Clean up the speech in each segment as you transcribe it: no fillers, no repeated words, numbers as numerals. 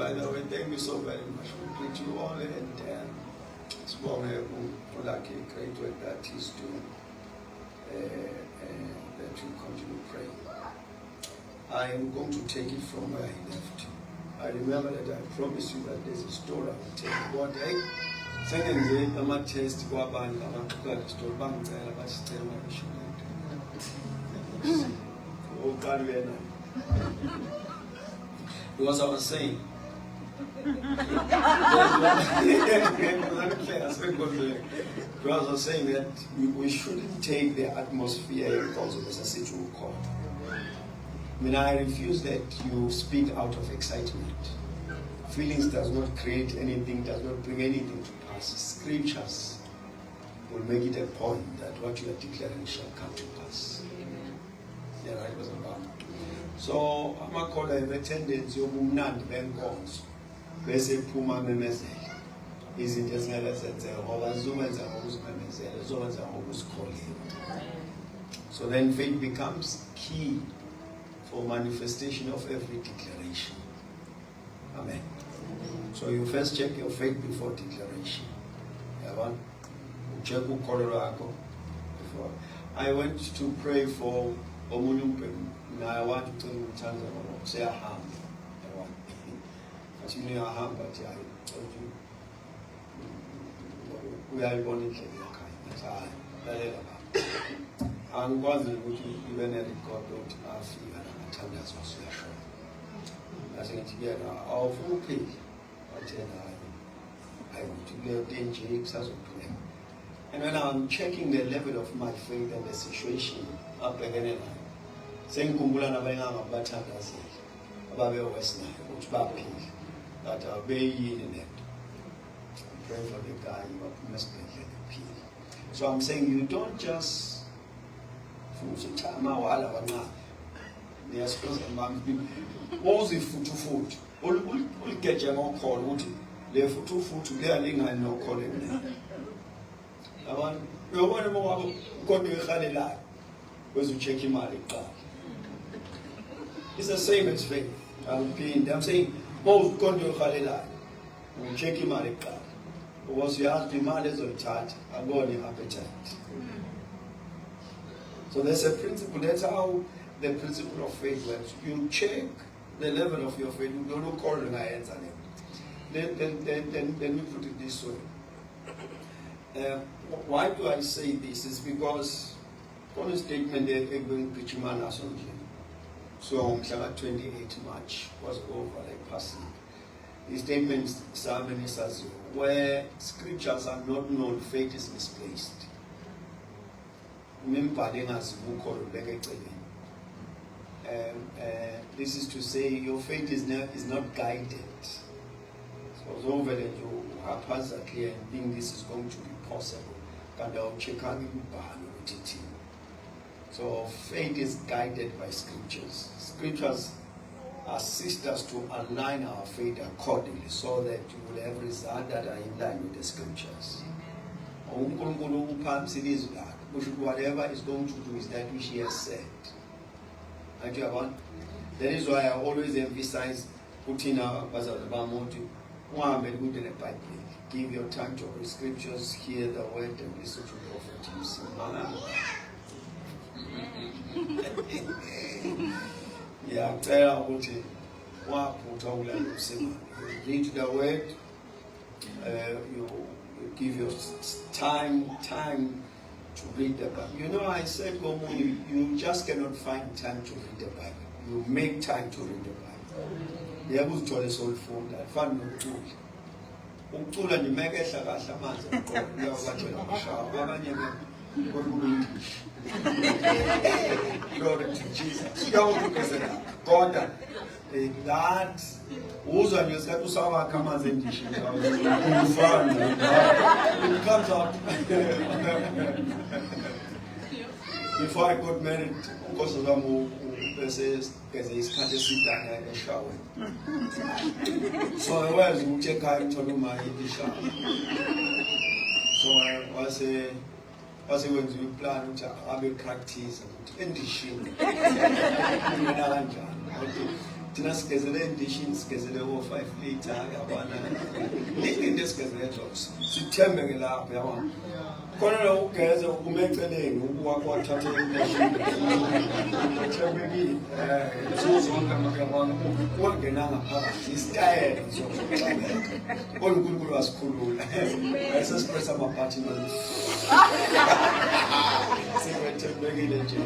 by the way, thank you so very much. We greet you all, and it's for like a great work that he's doing, that you continue praying. I am going to take it from where I left. I remember that I promised you that there's a story I will tell you. One day, second day, I'm a test, go up and I'm a story, bang, I'm a still my issue. Oh, God, we are not. Because I was saying, because I was saying that we shouldn't take the atmosphere because of a situation call. I mean, I refuse that you speak out of excitement. Feelings does not create anything, does not bring anything to pass. Scriptures will make it a point that what you are declaring shall come to pass. Yeah, right, was about. So, I'm a tendency of umnandi benkonzo bese phuma memezela izinto ezingeke zenzeke ngoba zizowenza ngokuzimemezela zizowenza ngokuzikholela. So then faith becomes key for manifestation of every declaration. Amen. So you first check your faith before declaration. Check ukholo lwakho before. I went to pray for omunye. Now I want to tell you say a ham. As you know, a ham, but I told you we are born in Kenya. And wasn't good to even a record of Africa and attendance was so short. I think together, our full pay, but I want to get danger as a prayer. And when I'm checking the level of my faith and the situation up again, saying Kumbula Nabayanga Batandazil, Ababe West Nile, which Bapi, that are very in it. Pray for the guy, you must be like a peel. So I'm saying you don't just they're supposed to all the food. All get your own call, would you? They're food to get a link and no calling them. I want to go to a lie because you check him out. It's the same as faith. I'm saying, most go to a lie. We check him out. Because you have to manage your chart and go on your appetite. So there's a principle. That's how the principle of faith works. You check the level of your faith. You don't call it an answer. Then we put it this way. Why do I say this? It's because on a statement they're going to preach man as on. So on 28 March was over like passing. The statement says where scriptures are not known, faith is misplaced. This is to say your faith is not guided. So it's over that you haphazardly and think this is going to be possible. So faith is guided by scriptures. Scriptures assist us to align our faith accordingly so that you will have results that are in line with the scriptures. Whatever is going to do is that which he has said. That is why I always emphasize putting our give your time to read scriptures, hear the word, and listen to the prophet. Yeah, tell you read the word, you give your time to read the Bible. You know, I said, you just cannot find time to read the Bible. You make time to read the Bible. The able to us all for that. Fun no tool. Uktula ni mega shaka manza. You are watching a shower. Glory to Jesus. God, that who's on your set to serve commands in the ship. It comes out. Before I got married, because of them says, because he's can't sit down in the shower. So I was to check out to my in the shower. So I was when we plan to have a practice in the ship. thina sigezele endishini sigezele o5 liter yabona into esigezele jobs sithembe ke lapho yabona khona lo ugeze umeceleni ukwathatha endishini thembekile sizonke amakabona wangenanga phakathi istyle nje onkulunkulu wasikhulula esespress amaphathi manje sithembekile nje.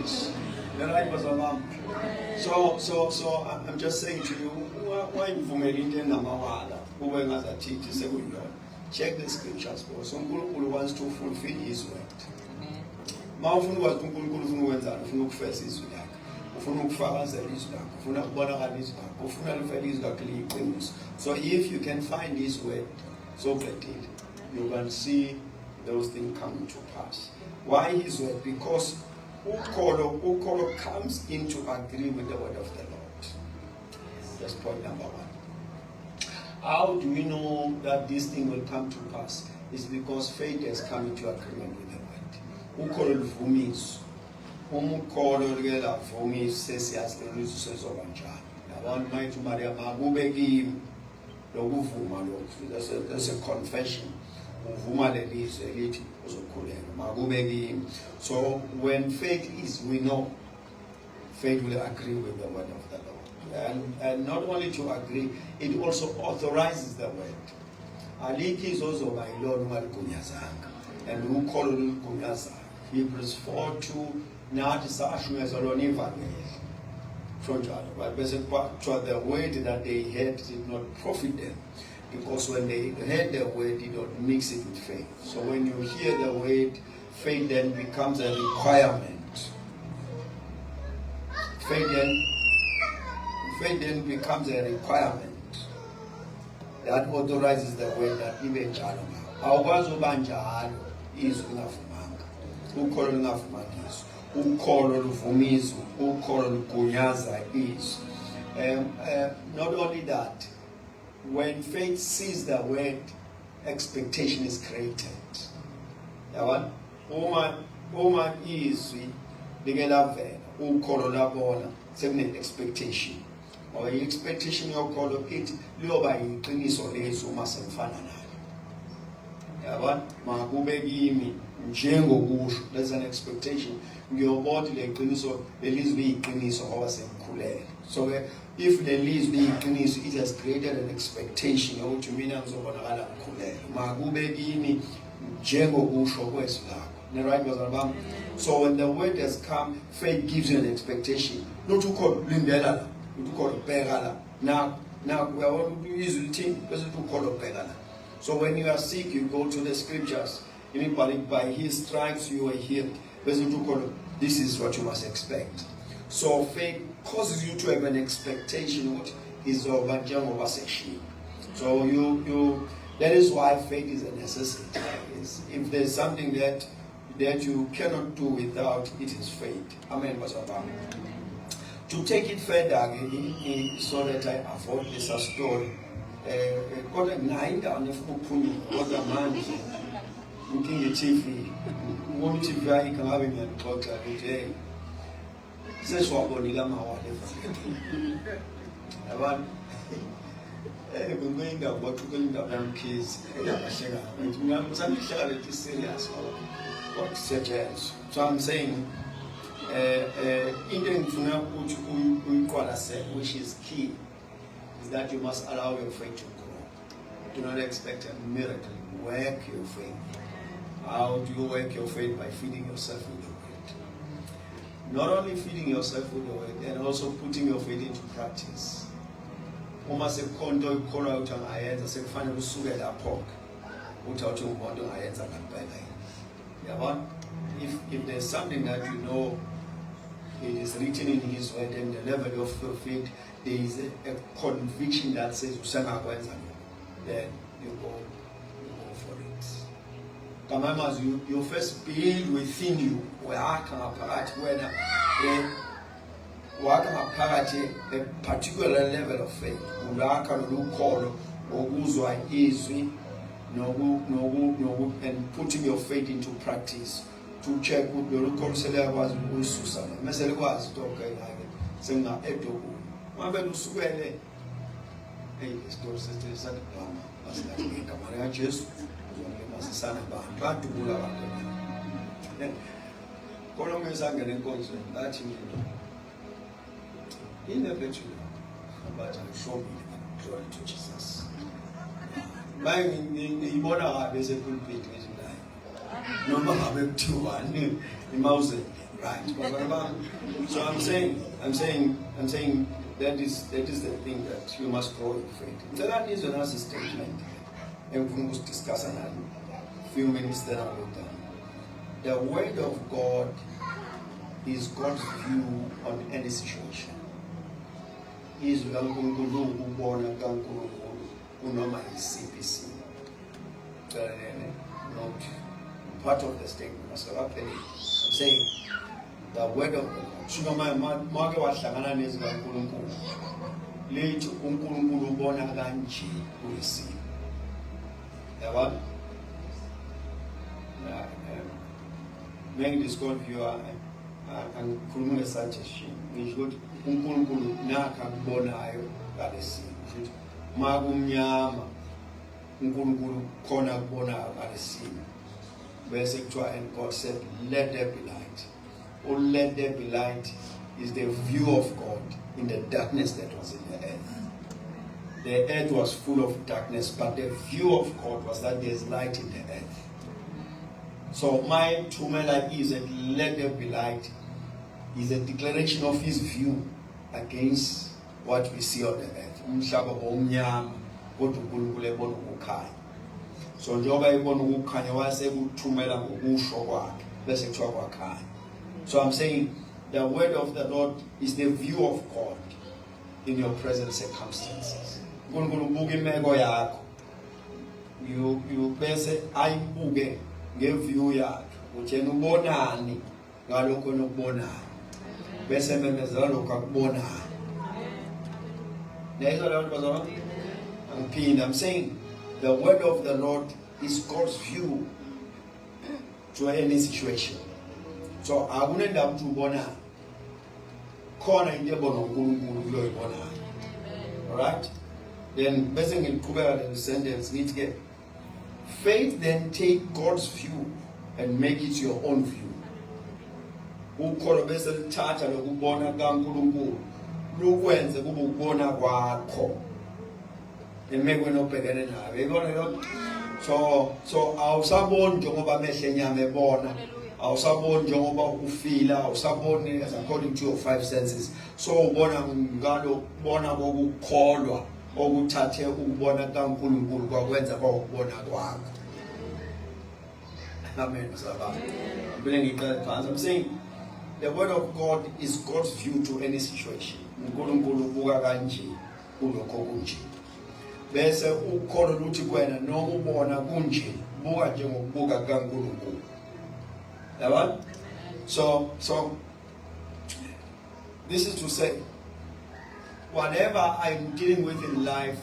Right, was so I'm just saying to you, why check the scriptures, because Unkulunkulu wants to fulfill his word. So if you can find his word, so get it, you can see those things coming to pass. Why his word? Because Ukolo comes into agree with the word of the Lord. That's point number one. How do we know that this thing will come to pass? It's because faith has come into agreement with the word. Ukolo vumis. Umukolo regela vumis says yes, the news says of Anjani. Now one might to Maria Magubegi Loguvuma. That's a confession. So when faith is, we know faith will agree with the word of the Lord. And not only to agree, it also authorizes the word. Aliki is also by Lord Malkunyazang. And who call Kunyaza? Hebrews 4:2 not Sashu as a from but the word that they had did not profit them. Because when they heard the word, they don't mix it with faith. So when you hear the word, faith then becomes a requirement. Faith then becomes a requirement that authorizes the word that even Jaloma. Awukwazi ubanjalo izwi lingavumanga. Ukholo lingavumanga izwi. Ukholo luvumiza, ukholo lugunyaza izwi. Not only that, when faith sees the word, expectation is created. Yabona? Uma izwi likelavela, ukholo labona, sekune expectation. Or expectation yokholo ithi liyoba yiqiniso lezo uma semfana nayo. Yabona? Makube kimi njengokusho, there's an expectation. Ngiyobona le qiniso lelizwi iqiniso ngoba semkhulele. So if the leaves being finished, it has created an expectation. So when the word has come, faith gives you an expectation. Not to call Lindela, to call Pegala. Now we are all using team, to call Pegala. So when you are sick, you go to the scriptures. By his stripes you are healed. This is what you must expect. So faith causes you to have an expectation which is of a general section. So that is why faith is a necessity. If there's something that you cannot do without, it is faith. Amen. To take it further, so that I avoid this story. Got a 9 down if you got a man looking at TV. Won't you very come having a talk every day? Says what body lama whatever. We're going up what we're going up kids. I'm serious. What suggests? So I'm saying Indian which is key, is that you must allow your faith to grow. Do not expect a miracle. Work your faith. How do you work your faith? By feeding yourself with the word. Not only feeding yourself with the word, and also putting your faith into practice. Uma sekondo ikora utang ayenza sekufana usuke lapho uthathe umuntu ayenza ngempela. Yabona? If there's something that you know it is written in his word and the level of your faith, there is a conviction that says usengakwenza, then you go for it. Kamamas, you first build within you a particular level of faith. And putting your faith into practice to check with the local was Mabel usukele isitori sesakubhama asingathika mara kaJesu masisana abantu badubula abantu khona ngesangena enkonzweni ngathi in the virtue about show me glory to Jesus bayi ngiyibona ngabe esepulpit ngezindawo noma ngabe kuthiwa imawuze right so I'm saying that is the thing that you must grow in faith. That is another statement. And we must discuss a few minutes that are done. The word of God is God's view on any situation. Is not part of the statement. So I'm saying the word of God. Make wahlangana nezikaNkulunkulu lethi uNkulunkulu ubona kanje uyisimo yabona ngidiscover viewer angikhuluma ngesuggestion ngisho ukuthi uNkulunkulu nakho akubonayo ngalesimo futhi makumnyama uNkulunkulu khona akubonayo ngalesimo bese kuthiwa and God said let there be light. Or let there be light is the view of God in the darkness that was in the earth. The earth was full of darkness, but the view of God was that there's light in the earth. So my tumela is that let there be light is a declaration of his view against what we see on the earth. Umhlaba omnyama kodwa uNkulunkulu ebona ukukhanya. So njengoba ebona ukukhanya wasekuthumela ngokusho kwakhe bese kuthiwa kwakhanya. So I'm saying the word of the Lord is the view of God in your present circumstances. You bese ayibuke ngeview yakhe uthena ubonani ngalokho onokubonayo bese memezela lokho akubonayo. I'm saying the word of the Lord is God's view to any situation. So akunenda ukuthi ubona khona into ebona uNkulunkulu kulo ibona. All right? Then bese ngiqhubeka le sentence ngithi ke faith then take God's view and make it your own view. Ukholo bese lithatha lokubona kaNkulunkulu lokwenze kube ukubona kwakho. Emekwe nobhekene nawe. Yibona lo so awusaboni njengoba amehlo enyama ebona. Awusaboni njengoba ufila awusaboni as according to your five senses. So ubona ngalo bona kokukholwa okuthathe ukubona kaNkulunkulu kwakwenza kwakubona kwakho. Amen. I'm saying the word of God is God's view to any situation. uNkulunkulu ubuka kanje kulokho kunje. Bese ukholo luthi kwena noma ubona kunje buka njengokubuka kaNkulunkulu. Yabona? So this is to say whatever I'm dealing with in life,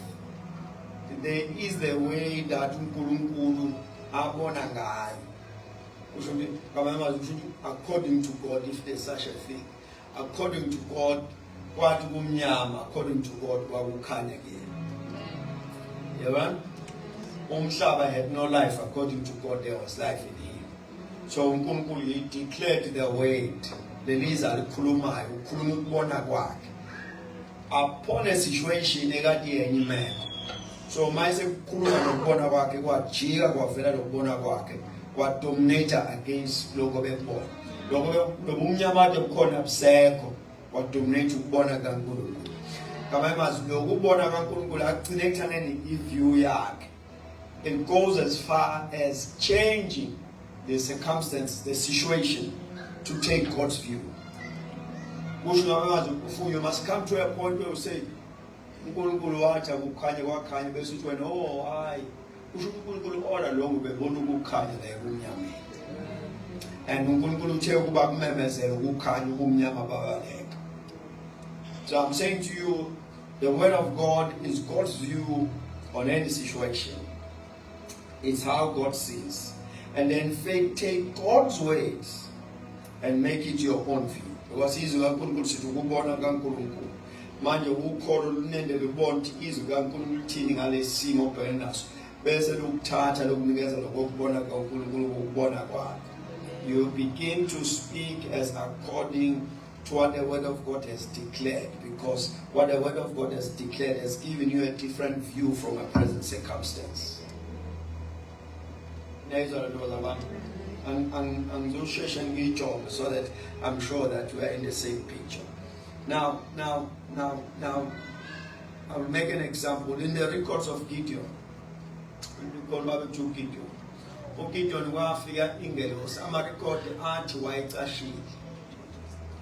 there is the way that uNkulunkulu abona ngayo. According to God, if there's such a thing, according to God, what kumnyama, according to God, wakukhanya again. Yabona? Umhlaba had no life. According to God, there was life in him. So uNkulunkulu he declared the word. Leliza likhulumayo, ukhuluma ukubona kwakhe. Upon a situation ekade yenye imeko. So mayise kukhuluma nokubona kwakhe kwajika kwavela lokubona kwakhe. Dominator against lokho bekubona. Lokho lobumnyama ade bukhona busekho. Dominate ukubona kaNkulunkulu. Kama mazi lokubona kaNkulunkulu agcine ekuthaneni iview yakhe. It goes as far as changing the circumstance, the situation, to take God's view. You must come to a point where you say, uNkulunkulu wathi akukhanye kwakhanya bese uthi wena oh hayi usho uNkulunkulu order lo ubebona ukukhanya la ebumnyameni. And uNkulunkulu uthe ukuba kumemezela ukukhanya ubumnyama babaleka. So I'm saying to you, the word of God is God's view on any situation. It's how God sees. And then faith take God's ways and make it your own view. Because he's uNkulunkulu sithi ukubona kaNkulunkulu. manje ukholo lunende libona ukuthi izwi kaNkulunkulu lithini ngalesimo obhekene naso bese lokuthatha lokunikeza lokubona kaNkulunkulu ukubona kwakhe. You begin to speak as according to what the Word of God has declared, because what the Word of God has declared has given you a different view from a present circumstance. So that I'm sure that we are in the same picture. Now, I will make an example. In the records of Gideon, Gideon wafika ingelosi amarecord athi wayecashile.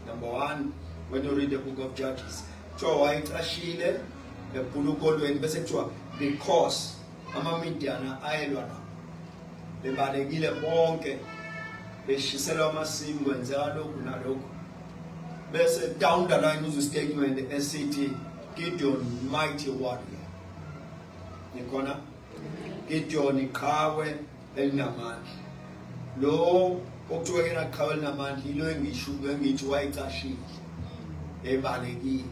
Number one, when you read the book of Judges, kuthiwa wayecashile ebhulukolweni bese kuthiwa because amaMidian ayelwa nabo bebalekile bonke beshiselwa amasimu kwenzeka lokhu nalokhu bese down the line uzu statement esithi Gideon mighty warrior. Nikona Gideon iqhawe elinamandla. Lo okuthiwa kena qhawe elinamandla yilo engishuke ngithi wayecashile ebalekile.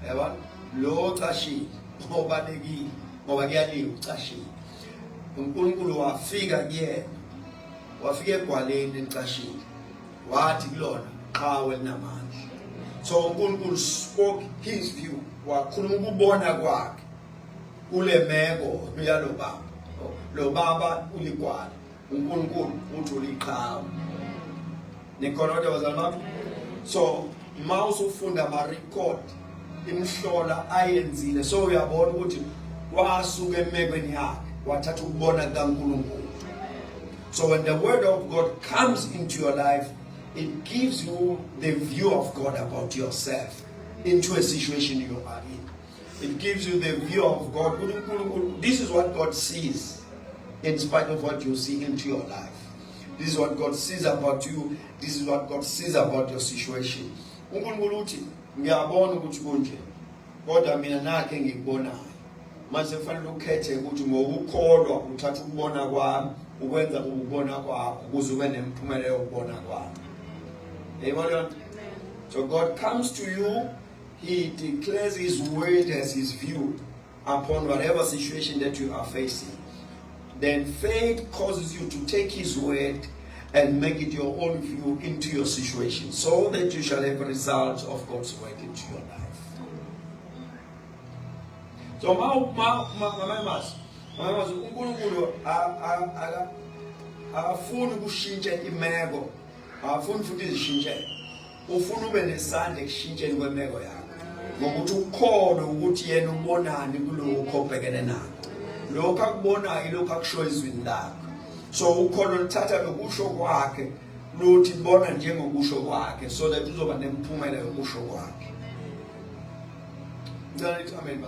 Yabona lo cashile obalekile ngoba kuyaliwa ucashile. uNkulunkulu wafika kuyena wafika egwaleni elicashile wathi kulona qhawe elinamandla. So uNkulunkulu spoke his view, wakhuluma ukubona kwakhe kule meko yalo baba. Lo baba uligwala, uNkulunkulu uthi uliqhawe. Nikhona bazalwane. So mawuse ufunda ama record imhlola ayenzile, so uyabona ukuthi wasuka emekweni yakhe wathatha ukubona kaNkulunkulu. So when the word of God comes into your life, it gives you the view of God about yourself into a situation you are in. It gives you the view of God. This is what God sees in spite of what you see into your life. This is what God sees about you. This is what God sees about your situation. uNkulunkulu uthi ngiyabona ukuthi kunje kodwa mina nakhe ngikubonayo. Mase kufanele ukhethe ukuthi ngokukholwa uthatha ukubona kwami ukwenza ukubona kwakho ukuze ube nemphumela yokubona kwami. So God comes to you, He declares His word as His view upon whatever situation that you are facing. Then faith causes you to take His word and make it your own view into your situation, so that you shall have results of God's word into your life. So uNkulunkulu akafuni ukushintsha imeko, akafuni futhi izishintshe. Ufuna ube nesandla ekushintsheni kwemeko yakho ngokuthi ukholwe ukuthi yena ubonani kulokho obhekene nakho. Lokho akubonayo ilokho akusho izwini lakho. So ukholwe lithatha lokusho kwakhe luthi bona njengokusho kwakhe, so that uzoba nemphumela yokusho kwakhe. Amen.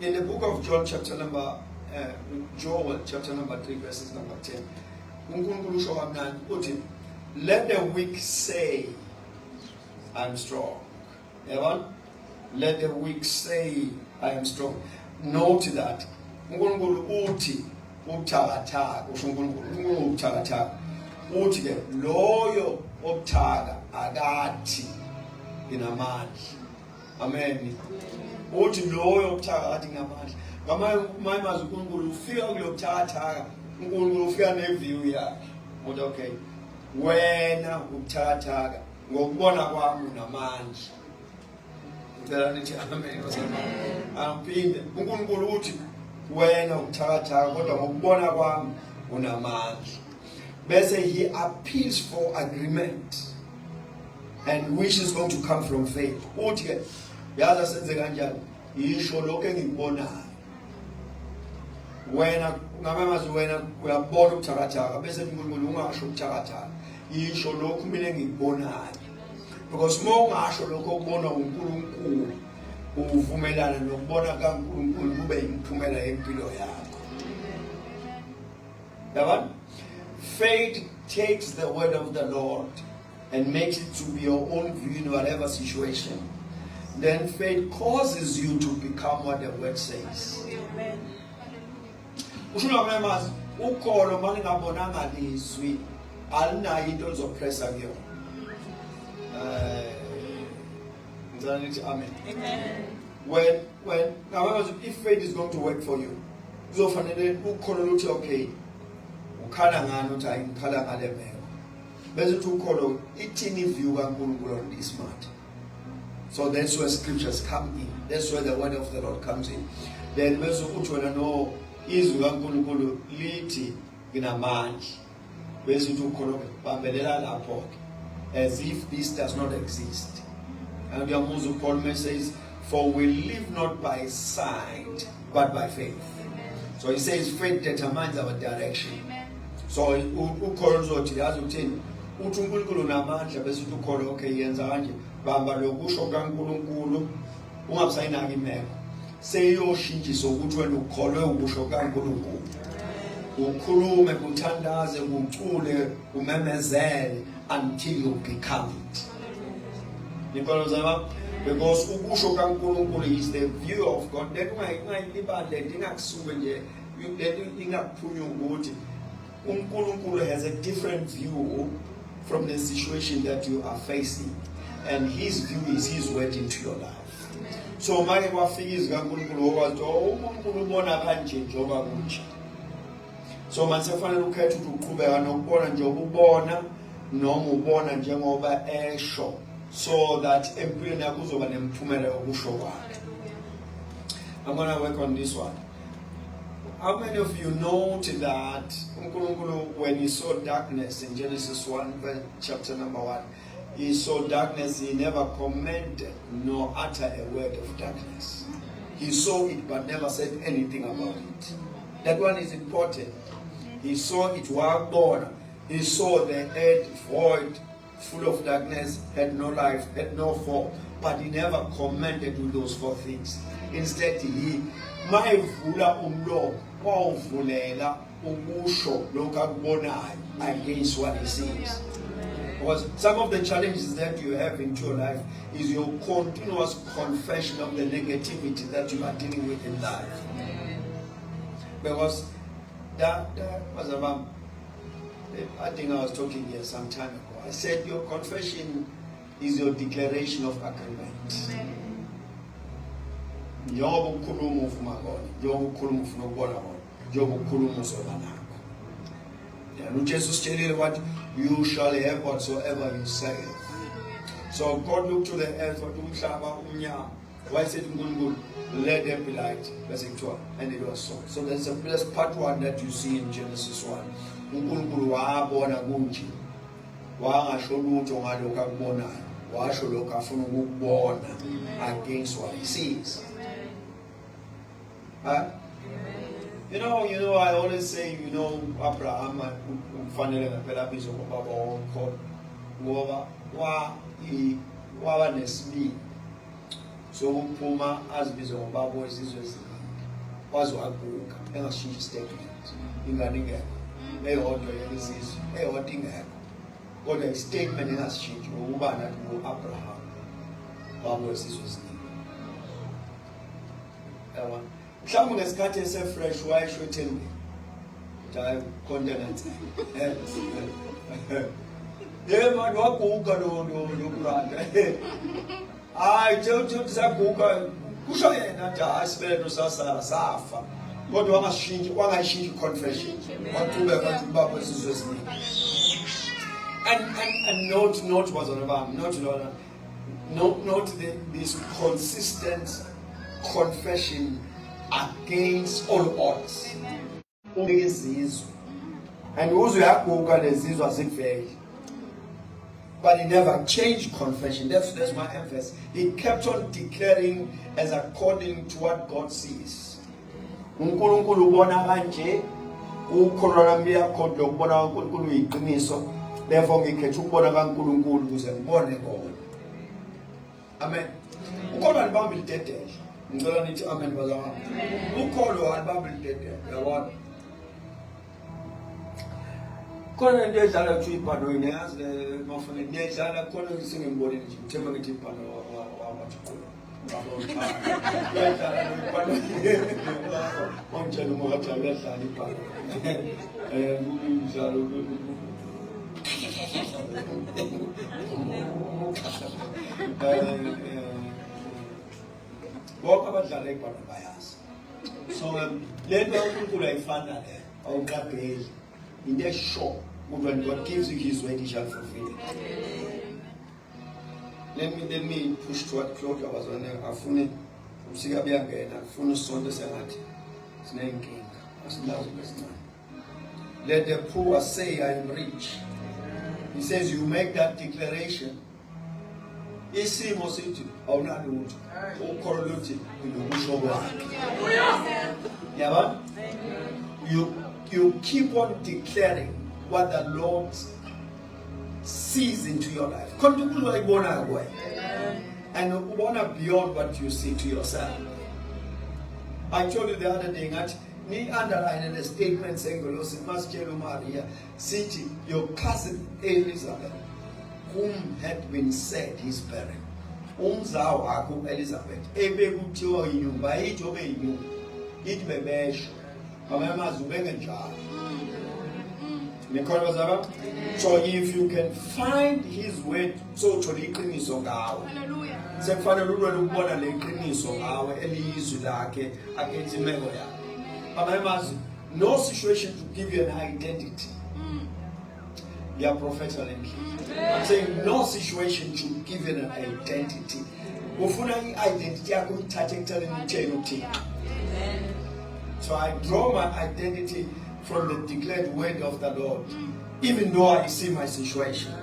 In the book of Joel, Joel chapter number 3, verses number 10, uNkulunkulu usho kamnandi uthi, let the weak say, I'm strong. Let the weak say, I am strong. Note that uNkulunkulu uthi ubuthakathaka, usho uNkulunkulu ubuthakathaka. Uthi ke loyo obuthaka akathi nginamandla. Amen. Uthi loyo obuthaka akathi nginamandla. Ngamanye amazwi uNkulunkulu ufika kulo buthakathaka, uNkulunkulu ufika neview yakhe. Uthi okay, wena ubuthakathaka ngokubona kwami unamandla. Ngicela nithi amen. Aphinde uNkulunkulu uthi wena ubuthakathaka kodwa ngokubona kwami unamandla. Bese He appeals for agreement, and which is going to come from faith. Uthi ke yazi senze kanjani? Yisho lokho engikubonayo. Wena ngamazwi wena uyabona ubuthakathaka bese uNkulunkulu ungasho ubuthakathaka. Yisho lokho mina engikubonayo. Because uma ungasho lokho okubona uNkulunkulu uvumelana nokubona kaNkulunkulu kube imphumela yempilo yakho. Yabona? Faith takes the word of the Lord and makes it to be your own view in whatever situation. Then faith causes you to become what the word says. Amen. Ukholo manje ngabonanga lizwi alinayo into lizopressa kuyona. Amen. When however, if faith is going to work for you, kuzofanele ukholo luthi okay, ukhala ngani uthi hayi ngikhala ngale meko. Bese uthi ukholo ithini view kaNkulunkulu on this matter. So that's where scriptures come in. That's where the word of the Lord comes in. Then bese uthi wena no izwi kaNkulunkulu lithi nginamandla. Bese uthi ukholo bambelela lapho as if this does not exist. And Yamuzu Paul says, for we live not by sight, but by faith. So he says faith determines our direction. So ukholozothi yazi uthini uthi uNkulunkulu namandla bese uthi ukholo okay yenza kanje bamba lokusho kaNkulunkulu ungabusayinaki imeko seyiyoshintshiswa ukuthi wena ukholwe ukusho kaNkulunkulu ukhulume kuthandaze kucule umemezele until you become it. Because ukusho kaNkulunkulu is the view of God. Then ungayilibale ndingakusuke nje ingakuphunywa ukuthi uNkulunkulu has a different view from the situation that you are facing, and his view is his word into your life. So make kwafika izwi kaNkulunkulu okwathi uNkulunkulu ubona kanje njengoba kunje. So manje kufanele ukhethe ukuthi uqhubeka nokubona njengoba ubona noma ubona njengoba esho, so that empilweni yakho uzoba nemphumela yokusho kwakhe. I'm going to work on this one. How many of you note that when he saw darkness in Genesis 1, chapter number 1, he saw darkness, he never commented nor uttered a word of darkness. He saw it but never said anything about it. That one is important. He saw it was born. He saw the earth void, full of darkness, had no life, had no form, but he never commented with those four things. Instead, he mayevula umlomo wawuvulela ukusho lokho akubonayo against what he sees. Because some of the challenges that you have into your life is your continuous confession of the negativity that you are dealing with in life. Because that was about, I think I was talking here some time ago. I said your confession is your declaration of agreement. Njengoba ukhuluma ufuna ukubona, njengoba ukhuluma ufuna ukubona bona, njengoba ukhuluma uzoba nakho. And uJesu sithelile what you shall have whatsoever you say. So God looked to the earth wathi umhlaba umnyama. Why said uNkulunkulu let there be light? Verse 12, and it was so. So there's part 1 that you see in Genesis 1. uNkulunkulu wabona kunje. Wangasho lutho ngalokho akubonayo. Washo lokho afuna ukubona against what he sees. You know, I always say, Abraham, ufanele ngempela bizo ngobaba wonke ngoba waba nesibili. So uphuma azibize ngobaba wezizwe eziningi. Waze waguga engashintsha statement. Ingane ingekho. Eyodwa yelizizwe, eyodwa ingekho. Kodwa istatement engashintsha ukuba nathi ngoAbraham baba wezizwe eziningi. Yabona? Mhlawumbe ngesikhathi esefresh wayesho etheni hayi continent man waguga lo brother hayi nje saguga kusho yena nje asibele sasala safa kodwa wangayishintsha confession waqhubeka kathi baba wezizwe eziningi. And note was on about note this consistent confession against all odds. And also yaguga lezizwe azikuveli. But he never changed confession. That's my emphasis. He kept on declaring as according to what God sees. uNkulunkulu ubona kanje, ukholwa nami yakho lokubona uNkulunkulu uyiqiniso. Therefore ngikhetha ukubona kaNkulunkulu ukuze ngibone ngona. Amen. Ukholwa libambe lidedele. Ngicela nithi amen bazalwane. Ukholwa libambe lidedele. Yabona. Khona into edlala kuthiwa ibhano uyazi mafuna nedlala khona singembonile nje ngithemba ngithi ibhano wabathukula. Ngiyadlala ibhano. Onjalo ngoba jalo yadlala ibhano. Umdlalo Walk about the leg bias. So let me people like Father or Gabriel in their show when God gives you his word, he shall fulfill it. Let me push to what Claudia was on there. Afune usikabiyangena afuna usonto sengathi sinenkinga asilazi lesina. Let the poor say I am rich. He says you make that declaration. Isimo sithi awunalutho ukholwa ukuthi unokusho kwakhe. Yabona? You keep on declaring what the Lord sees into your life. And you want to beyond what you see to yourself. I told you the other day that me underline the statement saying Maria City, your cousin Elizabeth, whom had been said his parent. Elizabeth, so if you can find his word, so to iqiniso ngawe. Sekufanele ulwe ukubona le iqiniso ngawe eliyizwi lakhe akenza imeko yakhe. No situation to give you an identity. You are prophetically. I'm saying no situation to give you an identity. Ufuna identity yakho uthathe ekutheni utheni uthini. So I draw my identity from the declared word of the Lord, even though I see my situation.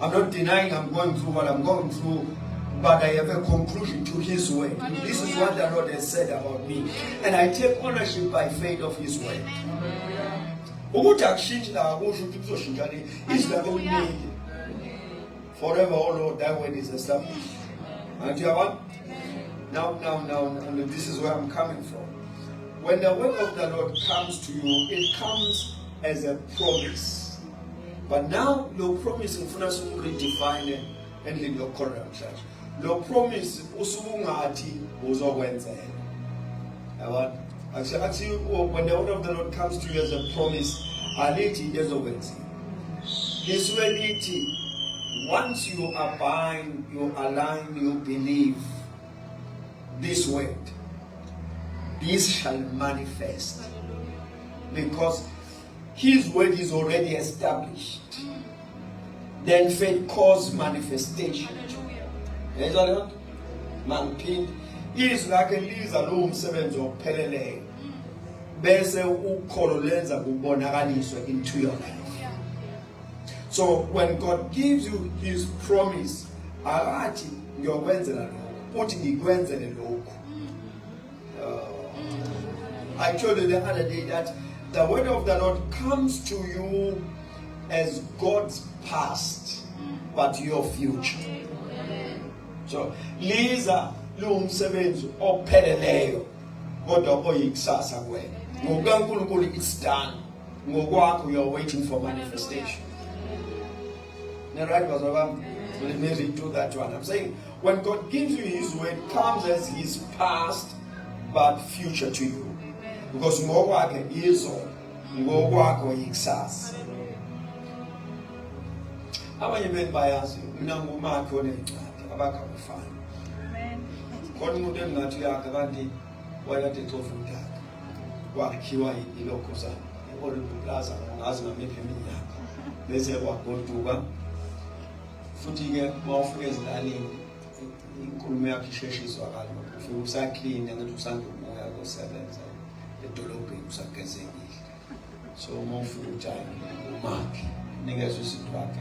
I'm not denying I'm going through what I'm going through, but I have a conclusion to his word. This is what the Lord has said about me. And I take ownership by faith of his word. Forever, oh Lord, that word is established. Now, this is where I'm coming from. When the word of the Lord comes to you, it comes as a promise. But now, your promise in front of you redefine and in your current church. Your promise, usungati uzokwenza. Actually, when the word of the Lord comes to you as a promise, aliti izokwenza. This reality, once you abide, you align, you believe this word, this shall manifest, because his word is already established. Then faith causes manifestation. Is like a Liza loom seven or Pelele. Bese ukholo lenza kubonakaliswa into your life. So when God gives you his promise, alathi ngiyokwenzela lokho, uthi ngikwenzele lokho. I told you the other day that the word of the Lord comes to you as God's past, but your future. So, Liza lumsebenzi opheleleyo kodwa oyikusasa kwena. NgokaNkulunkulu it's done. Ngokwakho you're waiting for manifestation. Right, Pastor? Let me redo that one. I'm saying when God gives you his word, comes as his past but future to you. Because ngokwakhe izo, ngokwakho ikusasa. Abanye benu bayazi mina ngumakho onencwadi abakabafana. Khona umuntu engathi yakhe kanti wayekade ecofa umdaka. Wakhiwa ilokhosana. Ehollywood Plaza ngazi ngamiphi iminyaka. Bese kwagoduka. Futhi ke mawufika ezilalini inkulumo yakhe isheshiswa kalula. Ufika usaclean ngathi usandumoya kosebenza edolobheni usagezekile. So mawufika utshani umakhe nikezwe izinto wakhe.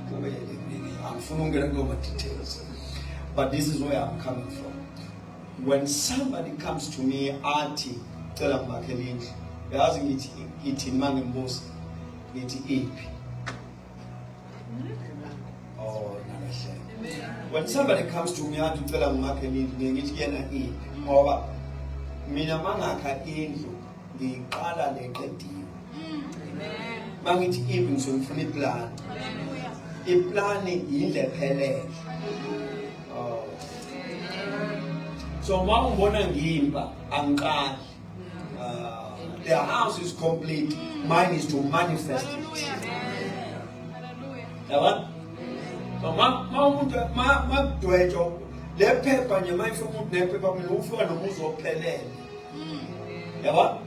I'm following over details, but this is where I'm coming from. When somebody comes to me, Auntie, tell them Makelin, they're asking it in Mangambo's, it's ipi. Oh, when somebody comes to me, Auntie, tell them Makelin, it's Yena E. Or Minamanga Indlu, the Kala Lekati. Mangit even so infinite plan. A planning in the Pele. So, Mount Bonangimba and God, their house is complete. Mine is to manifest it. Yabona? So ma dwejo le phepha nje mayifuna umuntu nephepha mina ufika nomuzi ophelele. Yabona?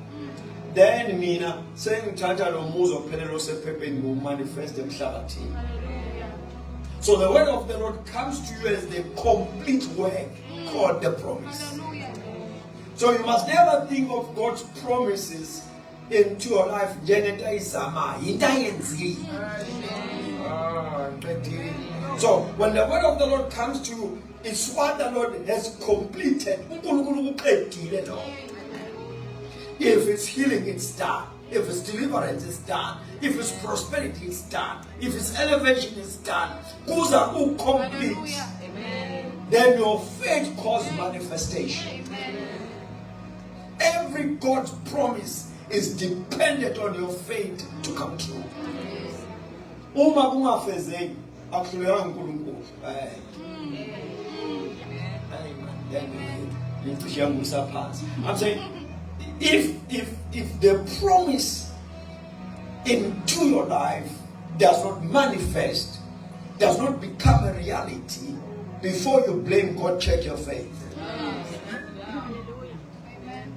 Then mina sengithatha lo muzi ophelele osephepheni ngomanifest emhlabathini. So the word of the Lord comes to you as the complete work called the promise. So you must never think of God's promises into your life. So when the word of the Lord comes to you, it's what the Lord has completed. If it's healing, it's done. If it's deliverance, it's done. If it's prosperity, it's done. If it's elevation, it's done. Those are all complete. Then your faith causes manifestation. Every God's promise is dependent on your faith to come true. I'm saying, if the promise into your life does not manifest, does not become a reality, before you blame God, check your faith. Amen.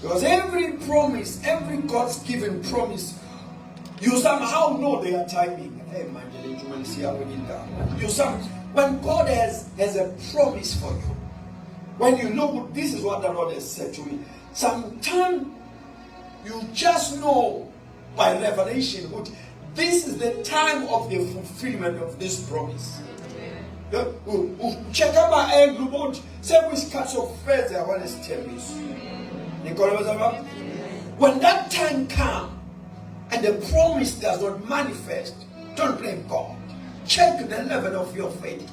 Because every promise, every God's given promise, you somehow know their timing. When God has a promise for you, when you know this is what the Lord has said to me, sometimes you just know by revelation what this is the time of the fulfillment of this promise. Check out my egg, Lord. Say which cuts of feathers I want to tell you. When that time comes and the promise does not manifest, don't blame God. Check the level of your faith.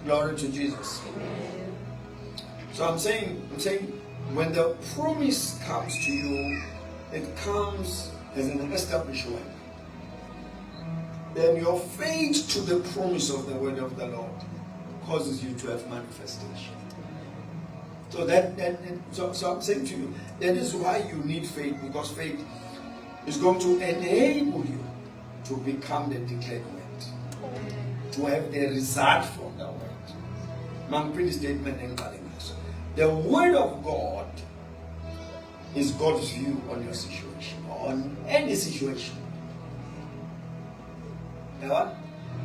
Glory to Jesus. So I'm saying, when the promise comes to you, it comes as an establishment. Then your faith to the promise of the word of the Lord causes you to have manifestation. So I'm saying to you, that is why you need faith, because faith is going to enable you to become the declared word, to have the result from the word. Statement. The word of God is God's view on your situation, on any situation.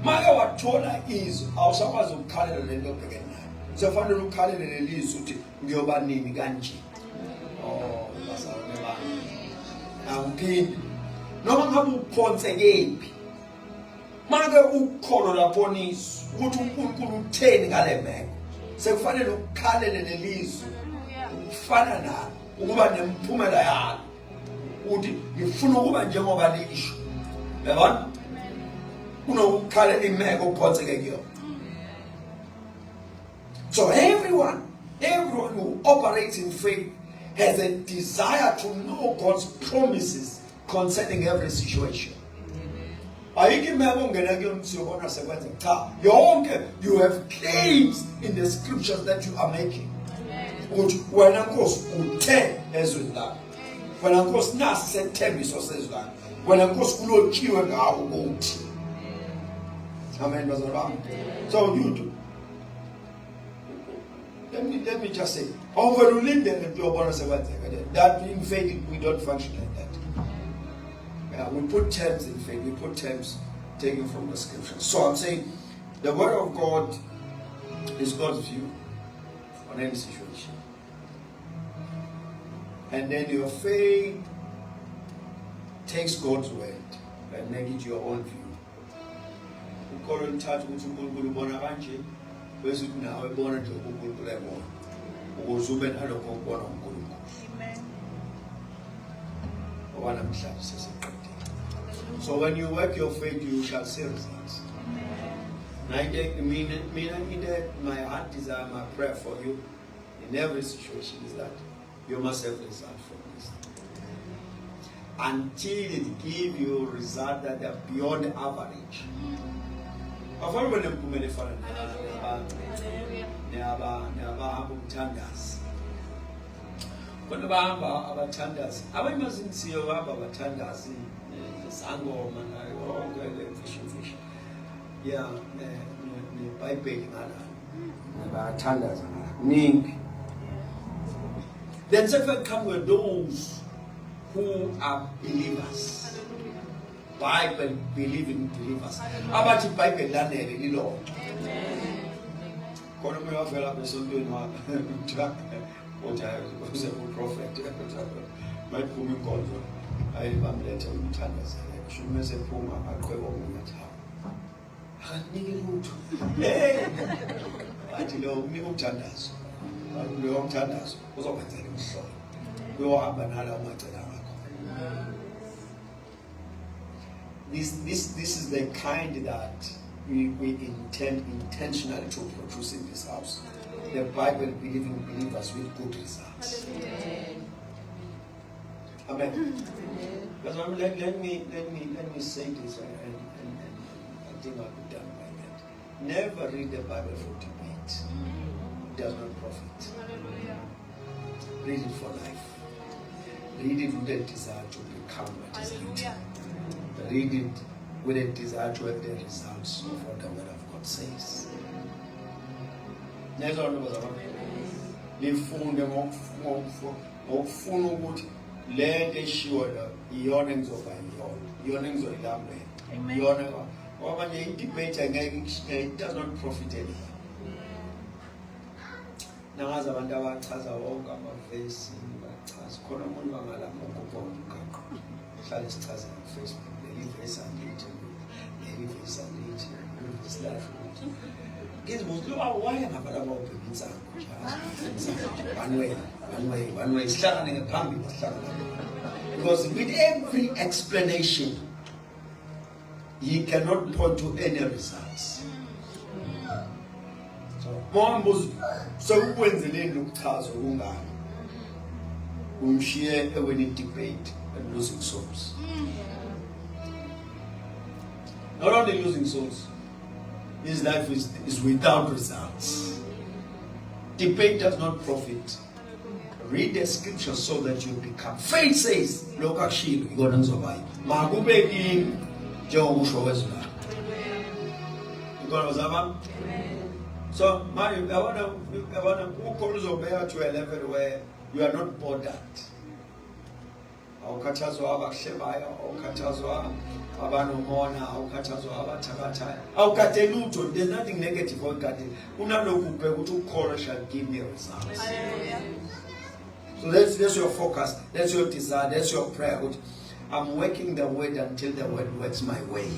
Maka wathola izwi awusakwazi ukukhalela lento obhekene nayo. Sefanele ukukhalela lelizwi uthi ngiyoba nini kanje. Basawona bani. Awuphindi. Noma ngabe uphonsekephi. Maka ukukholo lapho nizwi ukuthi uNkulunkulu utheni ngale meko. Sekufanele ukukhalela lelizwi. Ufana nalo ukuba nemphumela yalo. Uthi ngifuna ukuba njengoba lisho. Yabona? So everyone who operates in faith has a desire to know God's promises concerning every situation. You have claims in the scriptures that you are making. When of course as with that. When of course Nas said says that. When of course Amen. So you do. Let me just say, that in faith we don't function like that. We put terms in faith. We put terms taken from the scriptures. So I'm saying, the word of God is God's view on any situation, and then your faith takes God's word and make it your own view. Amen. So when you work your faith, you shall see results. My heart desire, my prayer for you in every situation is that you must have results from this. Until it gives you results that are beyond average. Afana benemphumela efana neyabahamba umthandazi. Bona bahamba abathandazi. Abanye mazinsiyo bahamba abathandazi nesangoma nayo yonke lemfisho. Yeah, neBhayibheli ngala. Abathandaza ningi. Then second come with those who are believers. Bible believing believers. Abathi iBhayibheli lanele lilonke. Khona uyavela besontweni wakhe. Uze uprofeti mayiphuma inkonzo ayibamlethe umthandazele shume sephuma aqhweba umunyathabo akanike lutho athi lo unika umthandazo lo umthandazo uzokwenzela imhlolo uyohamba nala umacela ngakho. This is the kind that we intend intentionally to produce in this house. The Bible believing believers with good results. Amen. But let me say this, and I think I'll be done by that. Never read the Bible for debate. It does not profit. Read it for life. Read it with a desire to become what is written. Read it with a desire to have the results of what the Word of God says. Nezo nto bazama lifunde ngokufuna ukuthi le nto eshiwo la iyona engizoba iyona engizoyilambela iyona ngoba nje i-debate angeke it does not profit anyone. Nangazi abantu abachaza wonke amavesi bachaza khona umuntu bangalapha ngokupha umgaqo hlale sichaze ku-Facebook leli vesi angithi leli vesi angithi leli vesi lafu why am I about one way. Because with every explanation, he cannot point to any results. So when the name look chazo umshiye when it debate and losing souls. Not only losing souls. His life is without results. Debate does not profit. Read the scripture so that you become. Faith says, Lokashilo, you're going to survive. Magubeki, Joshua Wezula. You got to So, Mary, I want to call to a level where you are not bothered. Awukhathazwa abakuhlebayo, awukhathazwa abanomona, awukhathazwa abathabathayo. Awukade lutho, there's nothing negative awukade. Unalokhu ubheka ukuthi ukholwa shall give me results. So that's your focus, that's your desire, that's your prayer. I'm working the word until the word works my way.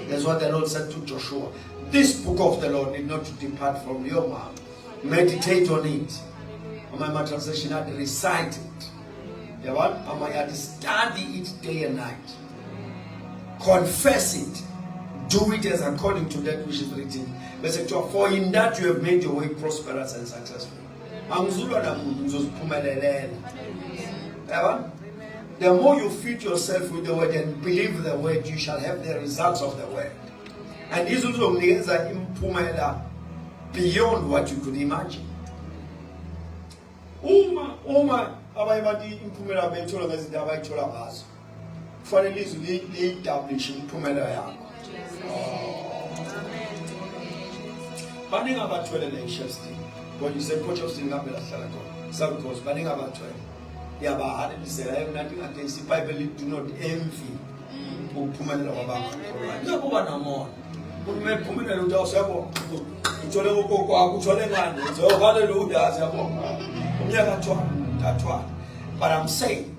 That's what the Lord said to Joshua. This book of the Lord need not to depart from your mouth. Meditate on it. On my translation, I recite it. Study it day and night. Confess it. Do it as according to that which is written. For in that you have made your way prosperous and successful. The more you feed yourself with the word and believe the word, you shall have the results of the word. And this also is beyond what you could imagine. Abayibadi impumela bethola ngezinto abayithola ngazo kufanele izwi li-establish impumela yakho. Baningi abathwele i-Shefston kodwa ise-Potchefstroom ngabe lahlala khona South baningi abathwele yabahalalisela emnandi against iBhayibheli do not envy ukuphumelela kwabakholwayo njengoba namona uma ephumelela ukuthi awusiyabona uthole kokwakho uthole ngani so hallelujah siyabonga umnyaka but I'm saying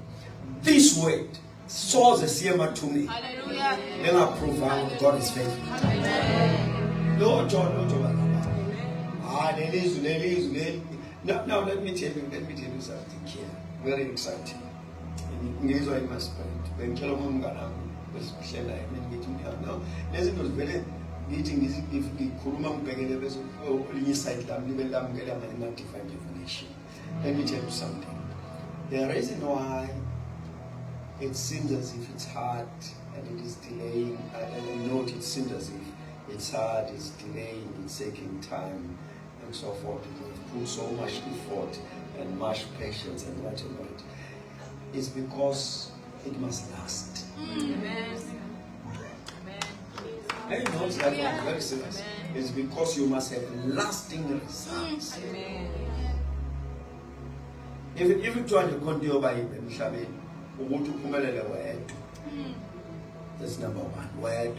this word sows a siyema to me. Hallelujah. Then I prove that God is faithful. Amen. No, John. Now let me tell you something here. Very exciting. Ngizwa imaspect. Bengitshela umngana besihlela now. Nezinto zivele ngithi ngikhuluma ngibhekele bese linye side lami libe lamukela ama divine revelation. Let me tell you something. The reason why it seems as if it's hard and it is delaying, and note it seems as if It's hard, it's delaying, it's taking time, and so forth. We've put so much effort and much patience and whatever. It's because it must last. Amen. Hey, no, it's like very serious. It's because you must have lasting results. Amen. If you try to continue by that's number one. Word.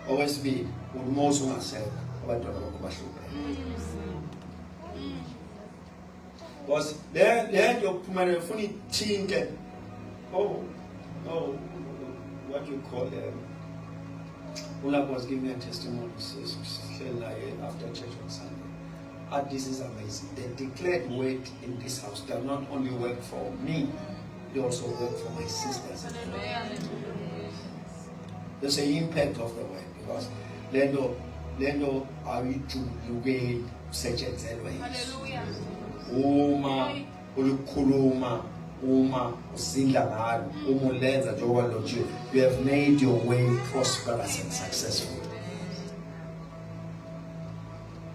Always be with most of myself. Was there your funny think oh, what you call them? Ula was giving me a testimony after church on Sunday. This is amazing. The declared word in this house does not only work for me, they also work for my sisters. There's an impact of the word because Lendo are we to Lugain such and Hallelujah. Uma ulukhuluma uma usidla ngalo uma ulenza njengoba lotshiwe, you have made your way prosperous and successful.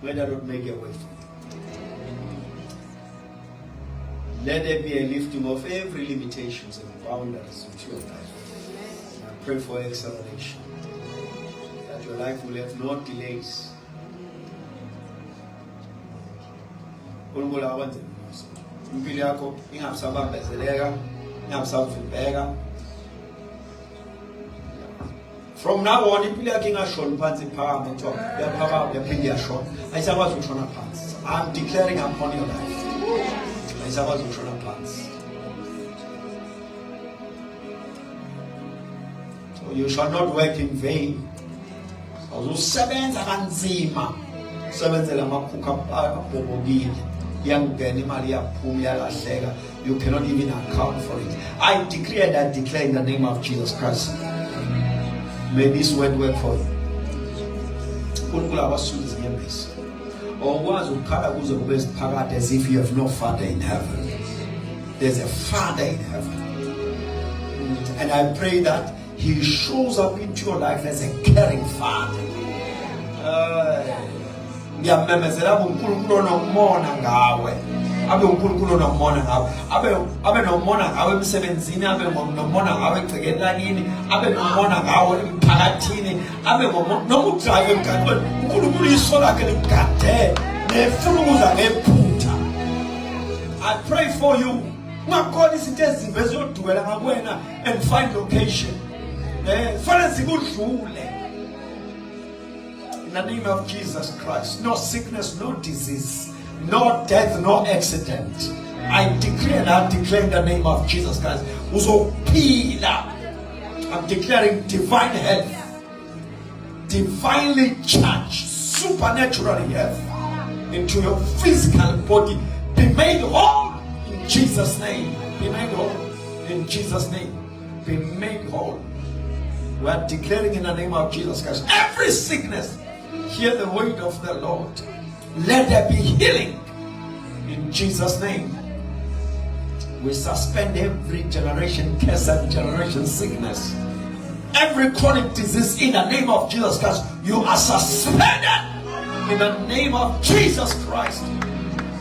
Let that not make a way for you. Let there be a lifting of every limitations and boundaries into your life. And I pray for acceleration, that your life will have no delays. Impilo yakho ingabisabambezeleka, ingabisavibeka. From now on, impilo yakho ingashoni phansi iphakame kuthiwa uyaphakama uyaphinde uyashona. Ayisakwazi ukushona phansi. I'm declaring upon your life. Ayisakwazi ukushona phansi. So you shall not work in vain. Usebenza kanzima. Usebenzela amaphupho abhobokile. You cannot even account for it. I decree and I declare in the name of Jesus Christ. May this word work for you. As if you have no father in heaven. There's a father in heaven. And I pray that he shows up into your life as a caring father. Ngiyamemezela uNkulunkulu onomona ngawe, abe uNkulunkulu onomona ngawe, abe nomona ngawe emsebenzini, abe nomona ngawe egcikelakini, abe nomona ngawe emphakathini, abe noma udrive emgaqweni, uNkulunkulu iso lakhe ligade nefuna ukuza ngephutha. I pray for you. Ungakhona izinto ezimbi eziyodukela ngakwena and find location. Fanele zikudlule. In the name of Jesus Christ, no sickness, no disease, no death, no accident. I declare and I declare in the name of Jesus Christ. I'm declaring divine health, divinely charged, supernatural health into your physical body. Be made whole in Jesus' name. Be made whole in Jesus' name. Be made whole. We are declaring in the name of Jesus Christ. Every sickness, hear the word of the Lord. Let there be healing in Jesus' name. We suspend every generation curse and generation sickness, every chronic disease in the name of Jesus Christ. You are suspended in the name of Jesus Christ.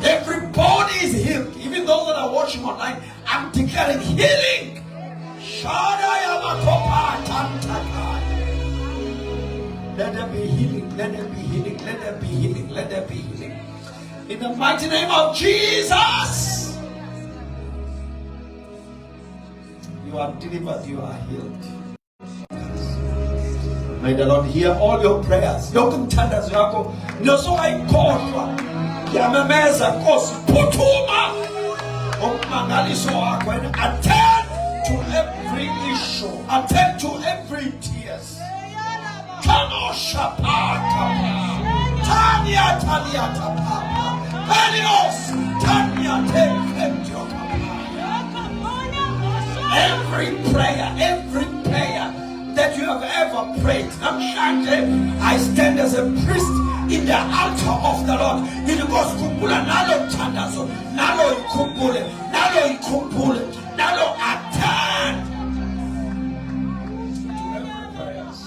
Everybody is healed. Even those that are watching online, I'm declaring healing. Let there be healing, let there be healing, let there be healing, let there be healing. In the mighty name of Jesus. You are delivered, you are healed. May the Lord hear all your prayers. Yokumthandazo yakho nosowayikhohlwa yamemeza Nkosi phuthuma umangaliso wakho and attend to every issue, attend to every tears. Kamo shapaka Tanya tapa Helios Tanya tekentio. Every prayer that you have ever prayed, I stand as a priest in the altar of the Lord. It goes kumbula nalo tandazo, nalo ikumbule, nalo attend to every prayers.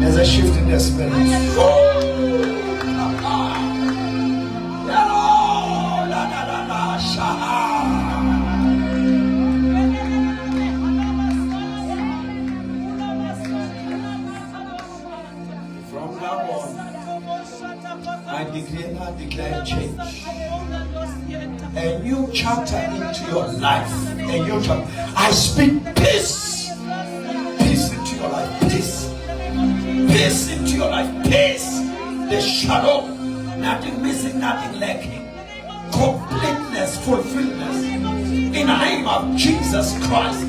There's a shift in the spirit. From now on, I decree and I declare change. A new chapter into your life. A new chapter. I speak peace. Peace into your life. Peace. Peace into your life. Peace. The shadow. Nothing missing, nothing lacking. Completeness, fulfillment. In the name of Jesus Christ,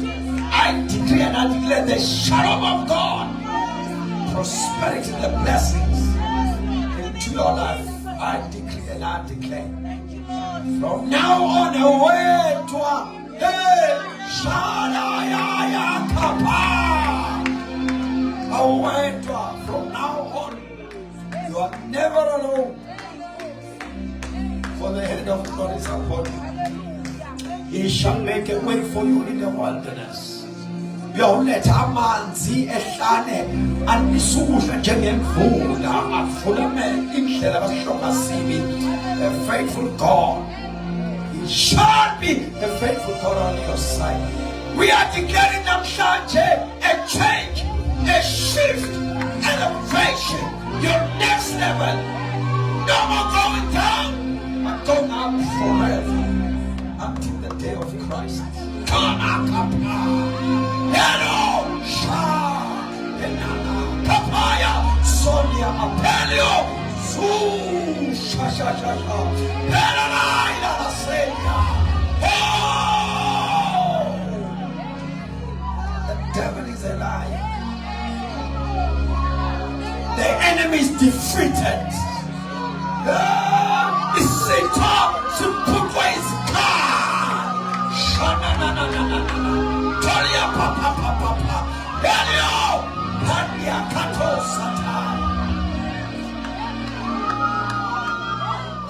I decree and I declare the shadow of God. Prosperity, the blessings into your life. I decree and I declare. From now on, away to a hey, Shadaya Kapa. Away to a, from now on, you are never alone. For the hand of God is upon you. He shall make a way for you in the wilderness. Yawuletha amanzi ehlane anisukudla njengemvula afulame indlela abahloka sibi. A faithful God. He shall be a faithful God on your side. We are declaring namhlanje a change, a shift, an elevation. Your next level. No more going down, but going up forever until the day of Christ. Come up. Hello, Papaya, Sonia, Apelio, the devil is a liar. The enemy is defeated. It's Satan to put away his car. Tolia papa. Helio, Pania Kato Satan.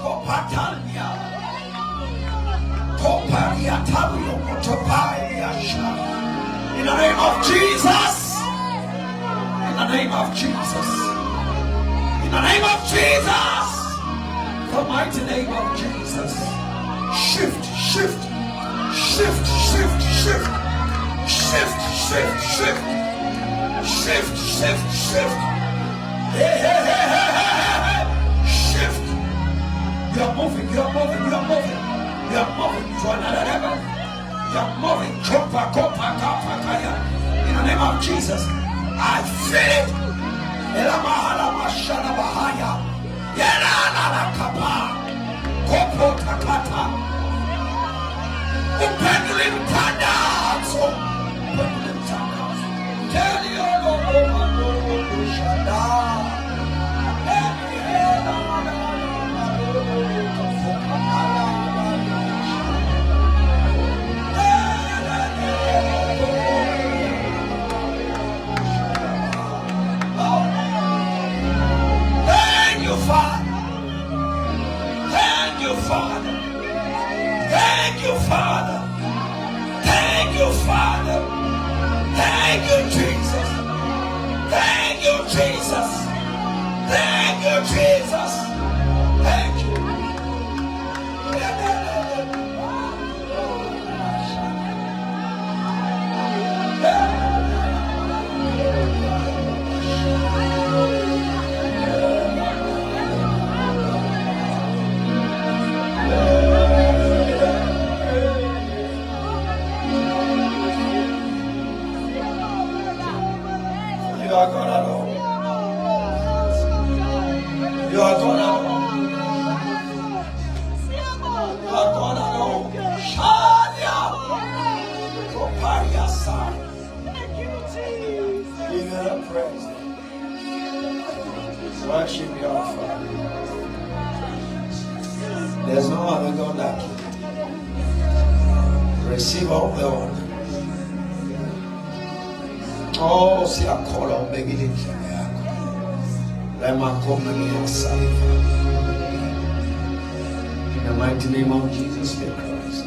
Kopatania. Kopania Tabio Motopaya. In the name of Jesus. In the name of Jesus. In the name of Jesus. The mighty name of Jesus. Shift. Hey. Shift. You're moving to another level. You're moving. In the name of Jesus. I feel it. Pendulum tandats. Tell you thank you, Father. Thank you, Father. Thank you, Father. Thank you, Father. Thank you, Jesus. Thank you, Jesus. Thank you, Jesus. Thank you. You are God alone. You are God alone. You are God alone. Shalia. Proparia San. Give you the praise. Worship your Father. There's no other God like you. Receive all the honor. Oh, see a call on beginning. Let my company outside. In the mighty name of Jesus Christ.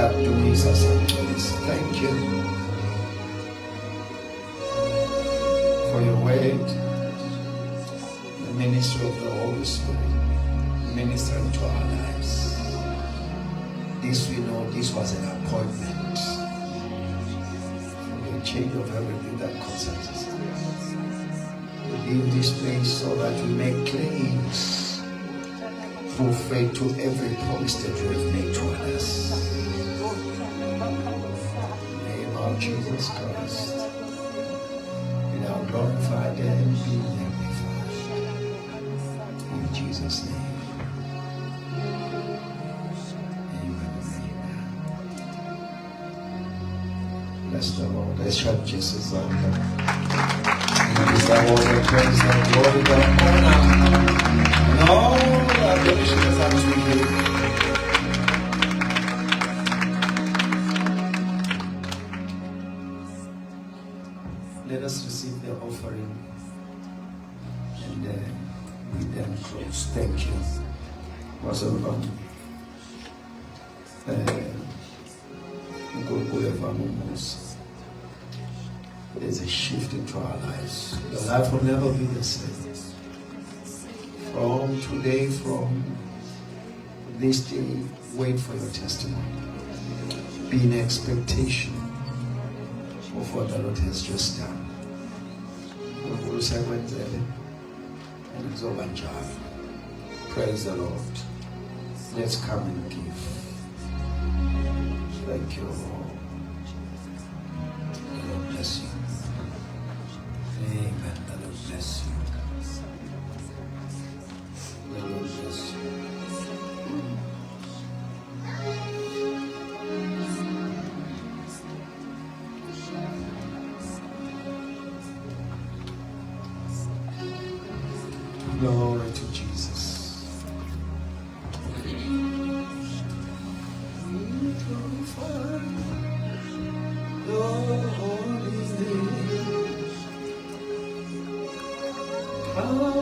Siyakudumisa, siyakudumisa. Thank you for your word, the ministry of the Holy Spirit, ministering to our lives. This we know, this was an appointment for the change of everything that concerns us. We leave this place so that we make claims through faith to every promise that you have made to us. In the name of Jesus Christ, be thou glorified and be magnified. In Jesus' name. Bless the Lord. Let's shout Jesus on them. And is the Lord and praise the glory, the honor, and all the adoration is unto you. Let us receive the offering and we then close. Thank you. There's a shift into our lives. Your life will never be the same. From today, from this day, wait for your testimony. Be in expectation of what the Lord has just done. Praise the Lord. Let's come and give. Thank you, Lord. The Lord bless you. Amen. The Lord bless you. The Lord bless you. Glory to Jesus. Oh,